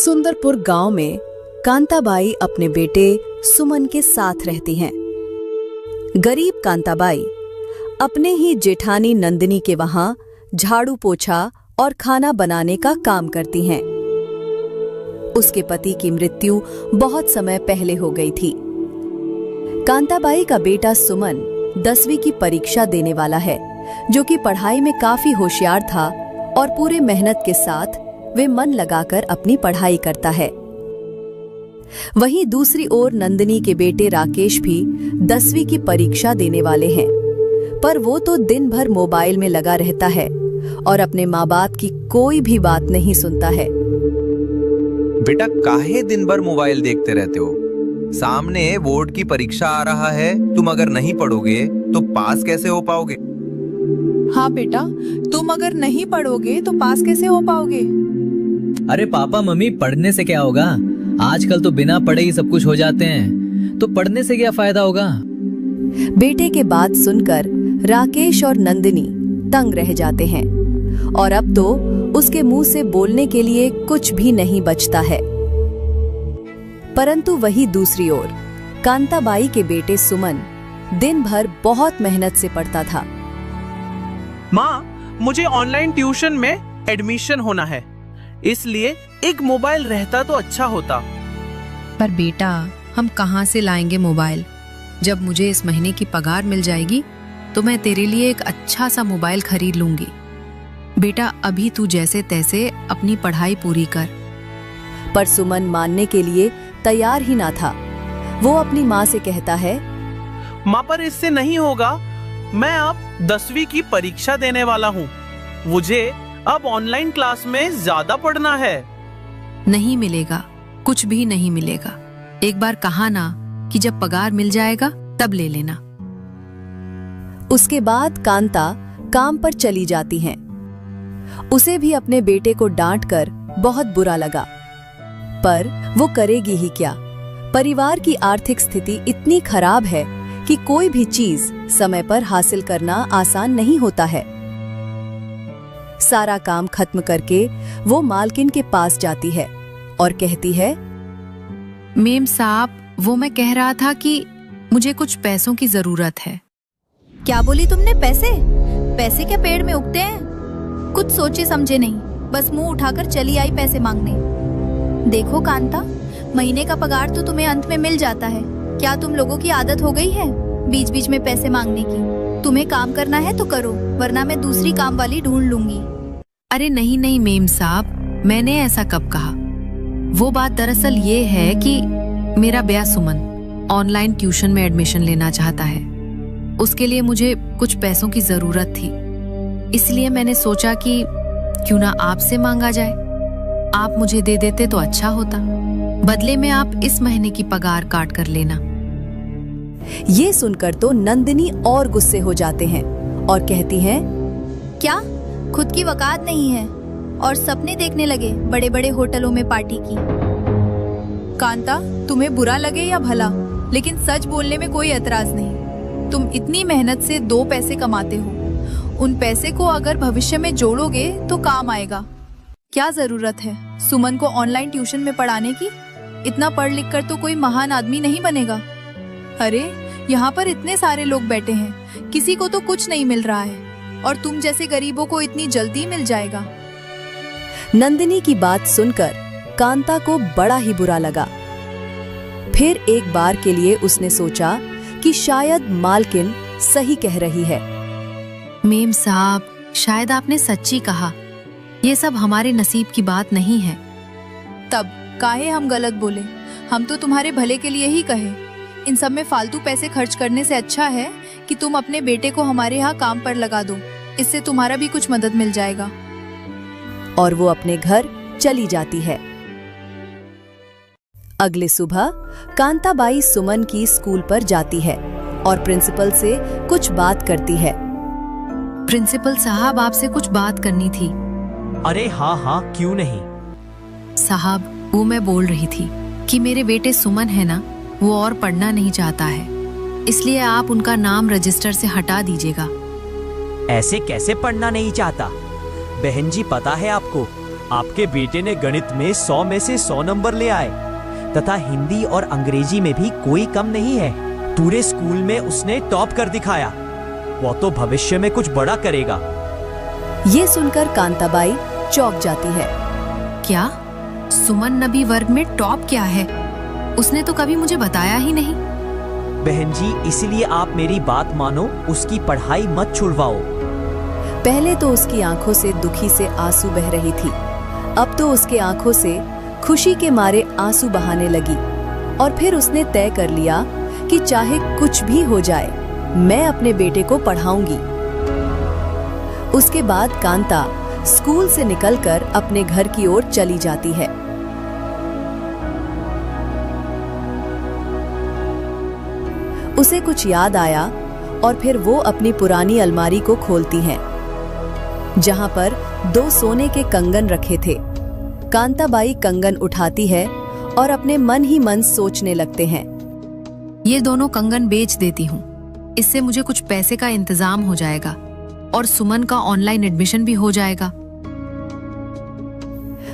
सुंदरपुर गांव में कांताबाई अपने बेटे सुमन के साथ रहती हैं। गरीब कांताबाई अपने ही जेठानी नंदिनी के वहां झाड़ू पोछा और खाना बनाने का काम करती हैं। उसके पति की मृत्यु बहुत समय पहले हो गई थी। कांताबाई का बेटा सुमन 10वीं की परीक्षा देने वाला है, जो कि पढ़ाई में काफी होशियार था और पूरे मेहनत के साथ वे मन लगाकर अपनी पढ़ाई करता है। वहीं दूसरी ओर नंदिनी के बेटे राकेश भी 10वीं की परीक्षा देने वाले हैं, पर वो तो दिन भर मोबाइल में लगा रहता है और अपने माँ बाप की कोई भी बात नहीं सुनता है। बेटा, काहे दिन भर मोबाइल देखते रहते हो? सामने बोर्ड की परीक्षा आ रहा है, तुम अगर नहीं पढ़ोगे तो पास कैसे हो पाओगे? हाँ बेटा, तुम अगर नहीं पढ़ोगे तो पास कैसे हो पाओगे? अरे पापा मम्मी, पढ़ने से क्या होगा? आजकल तो बिना पढ़े ही सब कुछ हो जाते हैं, तो पढ़ने से क्या फायदा होगा? बेटे के बात सुनकर राकेश और नंदिनी तंग रह जाते हैं और अब तो उसके मुंह से बोलने के लिए कुछ भी नहीं बचता है। परंतु वही दूसरी ओर कांताबाई के बेटे सुमन दिन भर बहुत मेहनत से पढ़ता था। माँ, मुझे ऑनलाइन ट्यूशन में एडमिशन होना है, इसलिए एक मोबाइल रहता तो अच्छा होता। पर बेटा, हम कहाँ से लाएंगे मोबाइल? जब मुझे इस महीने की पगार मिल जाएगी तो मैं तेरे लिए एक अच्छा सा मोबाइल खरीद लूंगी। बेटा, अभी तू जैसे तैसे अपनी पढ़ाई पूरी कर। पर सुमन मानने के लिए तैयार ही ना था। वो अपनी माँ से कहता है, माँ, पर इससे नहीं होगा। मैं अब 10वीं की परीक्षा देने वाला हूँ, मुझे अब ऑनलाइन क्लास में ज्यादा पढ़ना है। नहीं मिलेगा, कुछ भी नहीं मिलेगा। एक बार कहा ना कि जब पगार मिल जाएगा तब ले लेना। उसके बाद कांता काम पर चली जाती हैं। उसे भी अपने बेटे को डांटकर बहुत बुरा लगा, पर वो करेगी ही क्या? परिवार की आर्थिक स्थिति इतनी खराब है कि कोई भी चीज समय पर हासिल करना आसान नहीं होता है। सारा काम खत्म करके वो मालकिन के पास जाती है और कहती है, मेम साहब, वो मैं कह रहा था कि मुझे कुछ पैसों की जरूरत है। क्या बोली तुमने? पैसे? पैसे क्या पेड़ में उगते हैं? कुछ सोचे समझे नहीं, बस मुंह उठाकर चली आई पैसे मांगने। देखो कांता, महीने का पगार तो तुम्हें अंत में मिल जाता है। क्या तुम लोगों की आदत हो गई है बीच बीच में पैसे मांगने की? तुम्हें काम करना है तो करो, वरना मैं दूसरी काम वाली ढूंढ लूंगी। अरे नहीं नहीं मेम साहब, मैंने ऐसा कब कहा? वो बात दरअसल ये है कि मेरा बेटा सुमन ऑनलाइन ट्यूशन में एडमिशन लेना चाहता है। उसके लिए मुझे कुछ पैसों की जरूरत थी, इसलिए मैंने सोचा कि क्यों ना आपसे मांगा जाए। आप मुझे दे देते तो अच्छा होता। बदले में आप इस महीने की पगार काट कर लेना। ये सुनकर तो नंदिनी और गुस्से हो जाते हैं और कहती हैं, क्या खुद की वकात नहीं है और सपने देखने लगे बड़े बड़े होटलों में पार्टी की? कांता, तुम्हें बुरा लगे या भला, लेकिन सच बोलने में कोई एतराज नहीं। तुम इतनी मेहनत से 2 पैसे कमाते हो, उन पैसे को अगर भविष्य में जोड़ोगे तो काम आएगा। क्या जरूरत है सुमन को ऑनलाइन ट्यूशन में पढ़ाने की? इतना पढ़ लिख कर तो कोई महान आदमी नहीं बनेगा। अरे यहाँ पर इतने सारे लोग बैठे हैं, किसी को तो कुछ नहीं मिल रहा है, और तुम जैसे गरीबों को इतनी जल्दी मिल जाएगा। नंदिनी की बात सुनकर कांता को बड़ा ही बुरा लगा। फिर एक बार के लिए उसने सोचा कि शायद मालकिन सही कह रही है। मेम साहब, शायद आपने सच्ची कहा। ये सब हमारे नसीब की बात नहीं है। तब काहे हम गलत बोले? हम तो तुम्हारे भले के लिए ही कहे। इन सब में फालतू पैसे खर्च करने से अच्छा है कि तुम अपने बेटे को हमारे यहाँ काम पर लगा दो, इससे तुम्हारा भी कुछ मदद मिल जाएगा। और वो अपने घर चली जाती है। अगले सुबह कांताबाई सुमन की स्कूल पर जाती है और प्रिंसिपल से कुछ बात करती है। प्रिंसिपल साहब, आपसे कुछ बात करनी थी। अरे हाँ हाँ, क्यों नहीं साहब, वो मैं बोल रही थी कि मेरे बेटे सुमन है ना, वो और पढ़ना नहीं चाहता है, इसलिए आप उनका नाम रजिस्टर से हटा दीजिएगा। ऐसे कैसे पढ़ना नहीं चाहता? बहन जी, पता है आपको, आपके बेटे ने गणित में 100 में से 100 नंबर ले आए तथा हिंदी और अंग्रेजी में भी कोई कम नहीं है। पूरे स्कूल में उसने टॉप कर दिखाया। वो तो भविष्य में कुछ बड़ा करेगा। ये सुनकर कांताबाई चौंक जाती है। क्या सुमन नबी वर्ग में टॉप क्या है? उसने तो कभी मुझे बताया ही नहीं। बहन जी, इसीलिए आप मेरी बात मानो, उसकी पढ़ाई मत छुड़वाओ। पहले तो उसकी आंखों से दुखी से आंसू बह रही थी, अब तो उसके आंखों से खुशी के मारे आंसू बहाने लगी। और फिर उसने तय कर लिया कि चाहे कुछ भी हो जाए, मैं अपने बेटे को पढ़ाऊंगी। उसके बाद कांता स्कूल से निकलकर अपने घर की ओर चली जाती है। उसे कुछ याद आया और फिर वो अपनी पुरानी अलमारी को खोलती हैं, जहां पर 2 सोने के कंगन रखे थे। कांताबाई कंगन उठाती है और अपने मन ही मन सोचने लगते हैं। ये दोनों कंगन बेच देती हूँ, इससे मुझे कुछ पैसे का इंतजाम हो जाएगा और सुमन का ऑनलाइन एडमिशन भी हो जाएगा।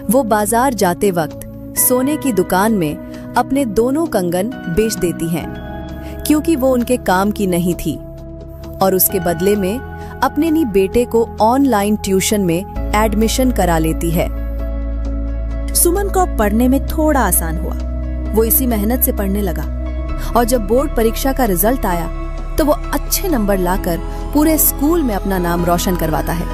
वो बाजार जाते वक्त सोने की दुकान में अपने दोनों कंगन बेच देती हैं, क्योंकि वो उनके काम की नहीं थी, और उसके बदले में अपने ही बेटे को ऑनलाइन ट्यूशन में एडमिशन करा लेती है। सुमन को पढ़ने में थोड़ा आसान हुआ। वो इसी मेहनत से पढ़ने लगा और जब बोर्ड परीक्षा का रिजल्ट आया तो वो अच्छे नंबर लाकर पूरे स्कूल में अपना नाम रोशन करवाता है।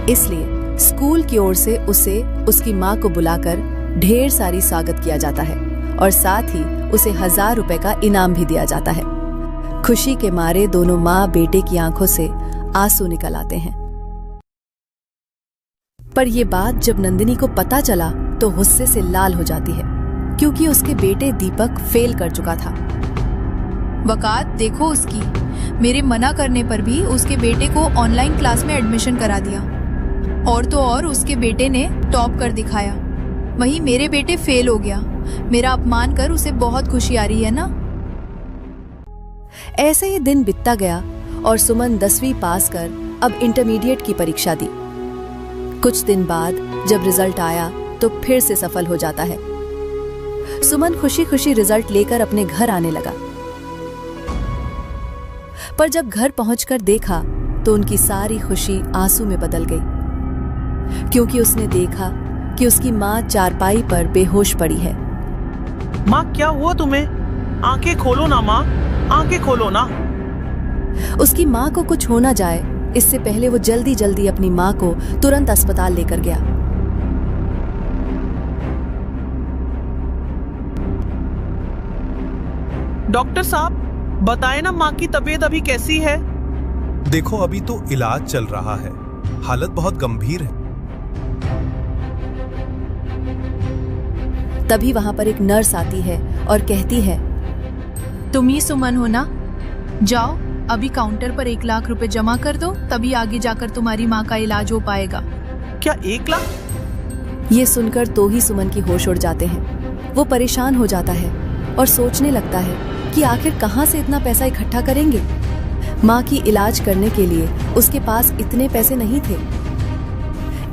इसलिए स्कूल की ओर से उसे उसकी माँ को बुलाकर ढेर सारी स्वागत किया जाता है और साथ ही उसे 1000 रुपए का इनाम भी दिया जाता है। खुशी के मारे दोनों माँ बेटे की आंखों से आंसू निकल आते हैं। पर यह बात जब नंदिनी को पता चला तो गुस्से से लाल हो जाती है, क्योंकि उसके बेटे दीपक फेल कर चुका था। वकात देखो उसकी, मेरे मना करने पर भी उसके बेटे को ऑनलाइन क्लास में एडमिशन करा दिया, और तो और उसके बेटे ने टॉप कर दिखाया, वहीं मेरे बेटे फेल हो गया। मेरा अपमान कर उसे बहुत खुशी आ रही है ना। ऐसे ही दिन बीतता गया और सुमन 10वीं पास कर अब इंटरमीडिएट की परीक्षा दी। कुछ दिन बाद जब रिजल्ट आया तो फिर से सफल हो जाता है। सुमन खुशी खुशी रिजल्ट लेकर अपने घर आने लगा, पर जब घर पहुंचकर देखा तो उनकी सारी खुशी आंसू में बदल गई, क्योंकि उसने देखा कि उसकी माँ चारपाई पर बेहोश पड़ी है। माँ, क्या हुआ तुम्हें? आंखें खोलो ना माँ, आंखें खोलो ना। उसकी माँ को कुछ हो ना जाए, इससे पहले वो जल्दी जल्दी अपनी माँ को तुरंत अस्पताल लेकर गया। डॉक्टर साहब, बताएं ना माँ की तबीयत अभी कैसी है? देखो, अभी तो इलाज चल रहा है, हालत बहुत गंभीर है। तभी वहां पर एक नर्स आती है और कहती है, तुम ही सुमन हो ना? जाओ अभी काउंटर पर 1 लाख रुपए जमा कर दो, तभी आगे जाकर तुम्हारी माँ का इलाज हो पाएगा। क्या 1 लाख? ये सुनकर तो ही सुमन की होश उड़ जाते हैं। वो परेशान हो जाता है और सोचने लगता है कि आखिर कहां से इतना पैसा इकट्ठा करेंगे। माँ की इलाज करने के लिए उसके पास इतने पैसे नहीं थे,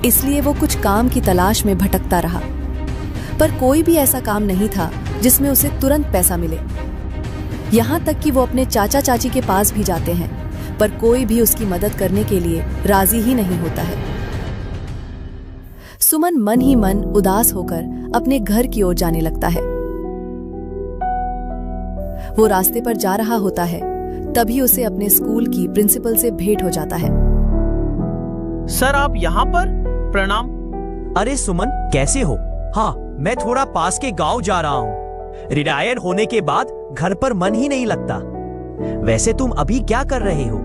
इसलिए वो कुछ काम की तलाश में भटकता रहा, पर कोई भी ऐसा काम नहीं था जिसमें उसे तुरंत पैसा मिले। यहाँ तक कि वो अपने चाचा चाची के पास भी जाते हैं, पर कोई भी उसकी मदद करने के लिए राजी ही नहीं होता है। सुमन मन ही मन उदास होकर अपने घर की ओर जाने लगता है। वो रास्ते पर जा रहा होता है, तभी उसे अपने स्कूल की प्रिंसिपल से भेंट हो जाता है। सर, आप यहाँ पर? प्रणाम। अरे सुमन, कैसे हो? हाँ, मैं थोड़ा पास के गांव जा रहा हूँ। रिटायर होने के बाद घर पर मन ही नहीं लगता। वैसे तुम अभी क्या कर रहे हो?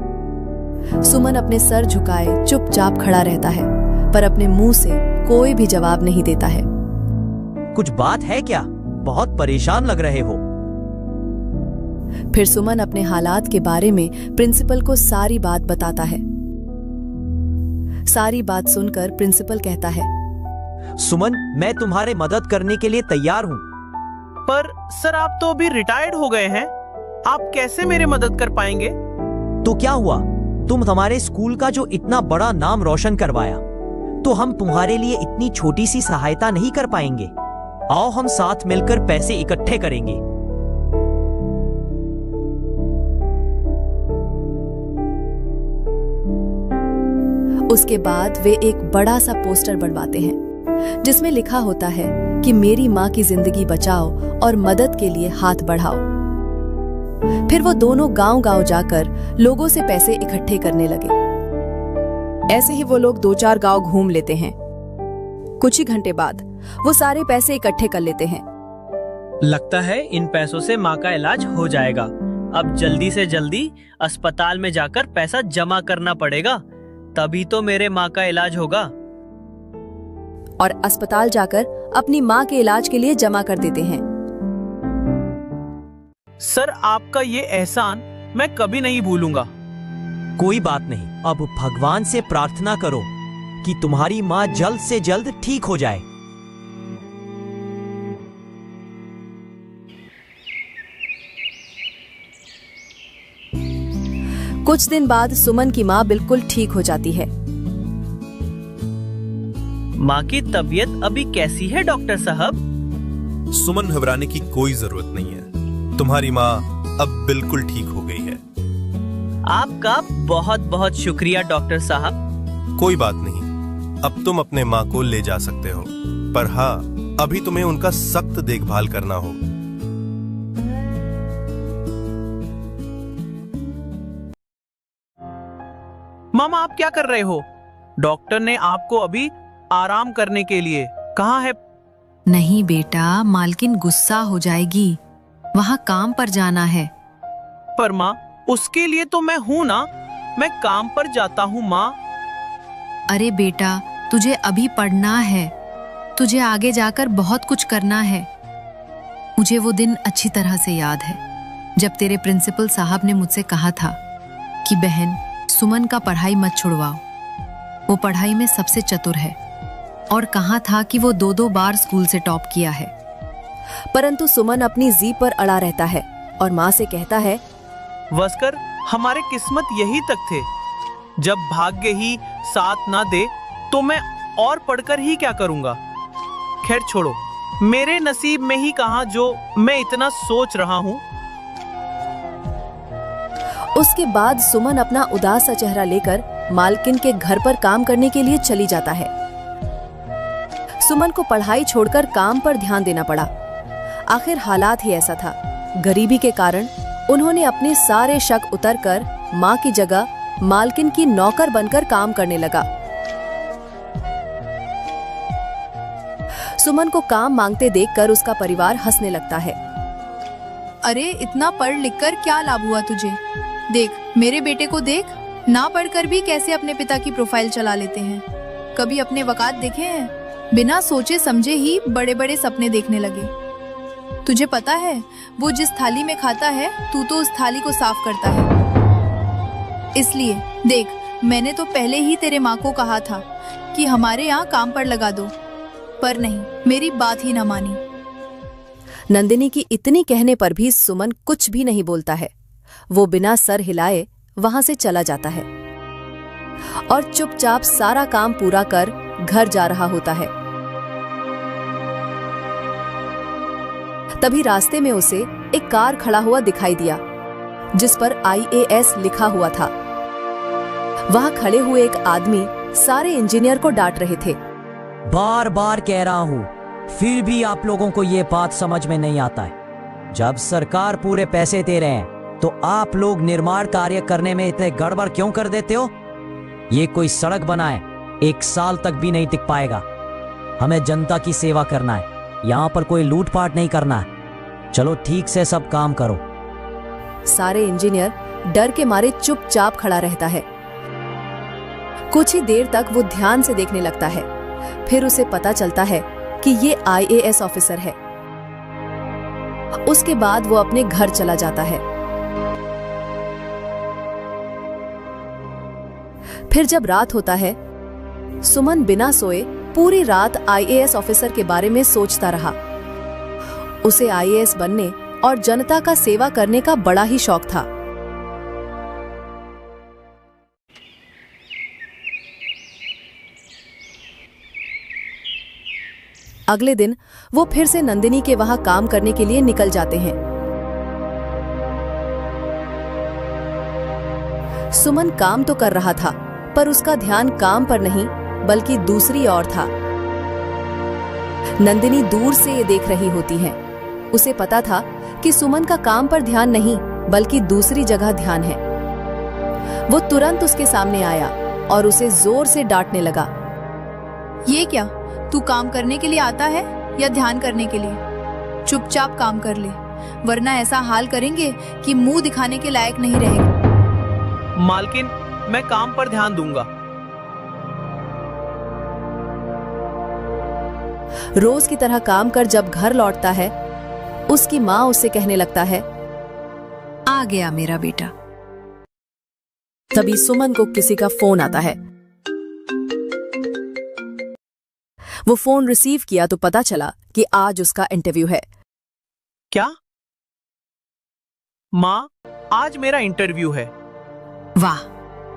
सुमन अपने सर झुकाए चुपचाप खड़ा रहता है, पर अपने मुंह से कोई भी जवाब नहीं देता है। कुछ बात है क्या? बहुत परेशान लग रहे हो। फिर सुमन अपने हालात के बारे में प्रिंसिपल को सारी बात बताता है। सारी बात सुनकर प्रिंसिपल कहता है, सुमन, मैं तुम्हारे मदद करने के लिए तैयार हूँ। पर सर, आप तो अभी रिटायर्ड हो गए हैं, आप कैसे मेरी मदद कर पाएंगे? तो क्या हुआ? तुम हमारे स्कूल का जो इतना बड़ा नाम रोशन करवाया, तो हम तुम्हारे लिए इतनी छोटी सी सहायता नहीं कर पाएंगे। आओ हम साथ मिलकर पैसे इकट्ठे करेंगे। उसके बाद वे एक बड़ा सा पोस्टर बनवाते हैं जिसमें लिखा होता है कि मेरी माँ की जिंदगी बचाओ और मदद के लिए हाथ बढ़ाओ। फिर वो दोनों गांव-गांव जाकर लोगों से पैसे इकट्ठे करने लगे। ऐसे ही वो लोग 2-4 गांव घूम लेते हैं। कुछ ही घंटे बाद वो सारे पैसे इकट्ठे कर लेते हैं। लगता है इन पैसों से माँ का इलाज हो जाएगा। अब जल्दी से जल्दी अस्पताल में जाकर पैसा जमा करना पड़ेगा, तभी तो मेरे माँ का इलाज होगा। और अस्पताल जाकर अपनी माँ के इलाज के लिए जमा कर देते हैं। सर, आपका ये एहसान मैं कभी नहीं भूलूंगा। कोई बात नहीं, अब भगवान से प्रार्थना करो कि तुम्हारी माँ जल्द से जल्द ठीक हो जाए। कुछ दिन बाद सुमन की माँ बिल्कुल ठीक हो जाती है। माँ की तबीयत अभी कैसी है डॉक्टर साहब? सुमन, घबराने की कोई जरूरत नहीं है। तुम्हारी माँ अब बिल्कुल ठीक हो गई है। आपका बहुत बहुत शुक्रिया डॉक्टर साहब। कोई बात नहीं, अब तुम अपने माँ को ले जा सकते हो, पर हाँ, अभी तुम्हें उनका सख्त देखभाल करना हो। मामा, आप क्या कर रहे हो? डॉक्टर ने आपको अभी आराम करने के लिए कहा है। नहीं बेटा, मालकिन गुस्सा हो जाएगी, वहाँ काम पर जाना है। पर माँ, उसके लिए तो मैं हूँ ना, मैं काम पर जाता हूँ माँ। अरे बेटा, तुझे अभी पढ़ना है, तुझे आगे जाकर बहुत कुछ करना है। मुझे वो दिन अच्छी तरह से याद है जब तेरे प्रिंसिपल साहब ने मुझसे कहा था कि बहन, सुमन का पढ़ाई मत छुड़वाओ, वो पढ़ाई में सबसे चतुर है, और कहा था कि वो 2-2 बार स्कूल से टॉप किया है। परंतु सुमन अपनी जीभ पर अड़ा रहता है और माँ से कहता है, वस्कर, हमारे किस्मत यही तक थे। जब भाग्य ही साथ ना दे तो मैं और पढ़कर ही क्या करूंगा। खैर छोड़ो, मेरे नसीब में ही कहा जो मैं इतना सोच रहा हूँ। उसके बाद सुमन अपना उदास सा चेहरा लेकर मालकिन के घर पर काम करने के लिए चली जाता है। सुमन को पढ़ाई छोड़कर काम पर ध्यान देना पड़ा। आखिर हालात ही ऐसा था। गरीबी के कारण उन्होंने अपने सारे शक उतरकर माँ की जगह मालकिन की नौकर बनकर काम करने लगा। सुमन को काम मांगते देखकर उसका परिवार हंसने लगता है। अरे, इतना पढ़ लिख कर क्या लाभ हुआ तुझे? देख, मेरे बेटे को देख, ना पढ़कर भी कैसे अपने पिता की प्रोफाइल चला लेते हैं। कभी अपने वकात देखे हैं? बिना सोचे समझे ही बड़े बड़े सपने देखने लगे। तुझे पता है, वो जिस थाली में खाता है, तू तो उस थाली को साफ करता है। इसलिए देख, मैंने तो पहले ही तेरे माँ को कहा था कि हमारे यहाँ काम पर लगा दो, पर नहीं, मेरी बात ही न मानी। नंदिनी की इतनी कहने पर भी सुमन कुछ भी नहीं बोलता है। वो बिना सर हिलाए वहां से चला जाता है और चुपचाप सारा काम पूरा कर घर जा रहा होता है। तभी रास्ते में उसे एक कार खड़ा हुआ दिखाई दिया जिस पर IAS लिखा हुआ था। वहां खड़े हुए एक आदमी सारे इंजीनियर को डांट रहे थे। बार बार कह रहा हूं, फिर भी आप लोगों को ये बात समझ में नहीं आता है। जब सरकार पूरे पैसे दे रहे हैं तो आप लोग निर्माण कार्य करने में इतने गड़बड़ क्यों कर देते हो? ये कोई सड़क बनाए 1 साल तक भी नहीं टिक पाएगा। हमें जनता की सेवा करना है, यहाँ पर कोई लूटपाट नहीं करना है। चलो ठीक से सब काम करो। सारे इंजीनियर डर के मारे चुपचाप खड़ा रहता है। कुछ ही देर तक वो ध्यान से देखने लगता है। फिर उसे पता चलता है कि ये IAS ऑफिसर है। उसके बाद वो अपने घर चला जाता है। फिर जब रात होता है, सुमन बिना सोए पूरी रात IAS ऑफिसर के बारे में सोचता रहा। उसे IAS बनने और जनता का सेवा करने का बड़ा ही शौक था। अगले दिन वो फिर से नंदिनी के वहां काम करने के लिए निकल जाते हैं। सुमन काम तो कर रहा था, पर उसका ध्यान काम पर नहीं बल्कि दूसरी ओर था। नंदिनी दूर से ये देख रही होती है। उसे पता था कि सुमन का काम पर ध्यान नहीं बल्कि दूसरी जगह ध्यान है। वो तुरंत उसके सामने आया और उसे जोर से डांटने लगा। ये क्या, तू काम करने के लिए आता है या ध्यान करने के लिए? चुपचाप काम कर ले, वरना ऐसा हाल करेंगे कि मुंह दिखाने के लायक नहीं रहेगा। मालकिन, मैं काम पर ध्यान दूंगा। रोज की तरह काम कर जब घर लौटता है, उसकी माँ उससे कहने लगता है, आ गया मेरा बेटा। तभी सुमन को किसी का फोन आता है। वो फोन रिसीव किया तो पता चला कि आज उसका इंटरव्यू है। क्या? माँ, आज मेरा इंटरव्यू है। वाह,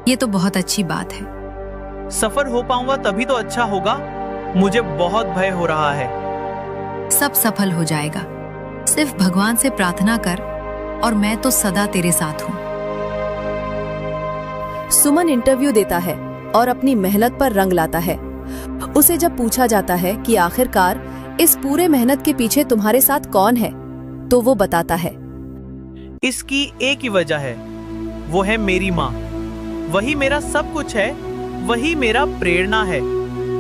ये तो बहुत अच्छी बात है। सफर हो पाऊंगा तभी तो अच्छा होगा। मुझे बहुत भय हो रहा है। सब सफल हो जाएगा, सिर्फ भगवान से प्रार्थना कर और मैं तो सदा तेरे साथ हूँ। सुमन इंटरव्यू देता है और अपनी मेहनत पर रंग लाता है। उसे जब पूछा जाता है कि आखिरकार इस पूरे मेहनत के पीछे तुम्हारे साथ कौन है, तो वो बताता है, इसकी एक ही वजह है, वो है मेरी माँ। वही मेरा सब कुछ है, वही मेरा प्रेरणा है,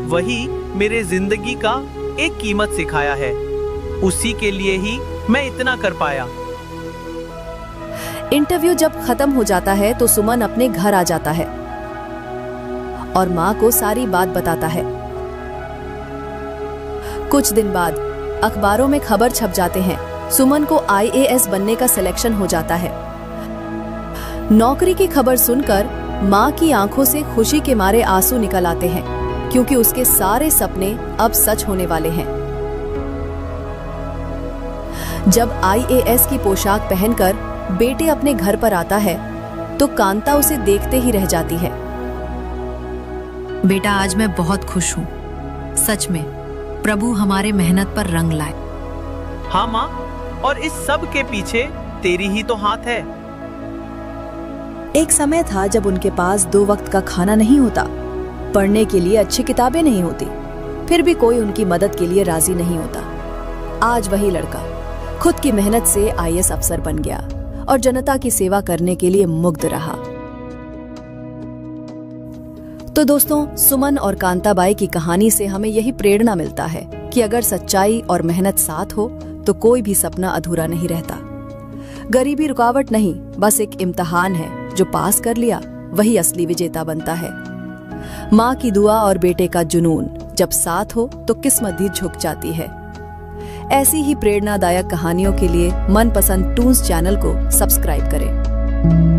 वही मेरे जिंदगी का एक कीमत सिखाया है। उसी के लिए ही मैं इतना कर पाया। इंटरव्यू जब खत्म हो जाता है तो सुमन अपने घर आ जाता है और माँ को सारी बात बताता है। कुछ दिन बाद अखबारों में खबर छप जाते हैं, सुमन को IAS बनने का सिलेक्शन हो जाता है। नौकरी की खबर सुनकर माँ की आंखों से खुशी के मारे आंसू निकल आते हैं, क्योंकि उसके सारे सपने अब सच होने वाले हैं। जब IAS की पोशाक पहनकर बेटे अपने घर पर आता है तो कांता उसे देखते ही रह जाती है। बेटा, आज मैं बहुत खुश हूँ। सच में प्रभु हमारे मेहनत पर रंग लाए। हाँ माँ, और इस सब के पीछे तेरी ही तो हाथ है। एक समय था जब उनके पास 2 वक्त का खाना नहीं होता, पढ़ने के लिए अच्छी किताबें नहीं होती, फिर भी कोई उनकी मदद के लिए राजी नहीं होता। आज वही लड़का खुद की मेहनत से IAS अफसर बन गया और जनता की सेवा करने के लिए मुग्ध रहा। तो दोस्तों, सुमन और कांताबाई की कहानी से हमें यही प्रेरणा मिलता है कि अगर सच्चाई और मेहनत साथ हो तो कोई भी सपना अधूरा नहीं रहता। गरीबी रुकावट नहीं, बस एक इम्तिहान है। जो पास कर लिया वही असली विजेता बनता है। माँ की दुआ और बेटे का जुनून जब साथ हो तो किस्मत भी झुक जाती है। ऐसी ही प्रेरणादायक कहानियों के लिए मनपसंद टून्स चैनल को सब्सक्राइब करें।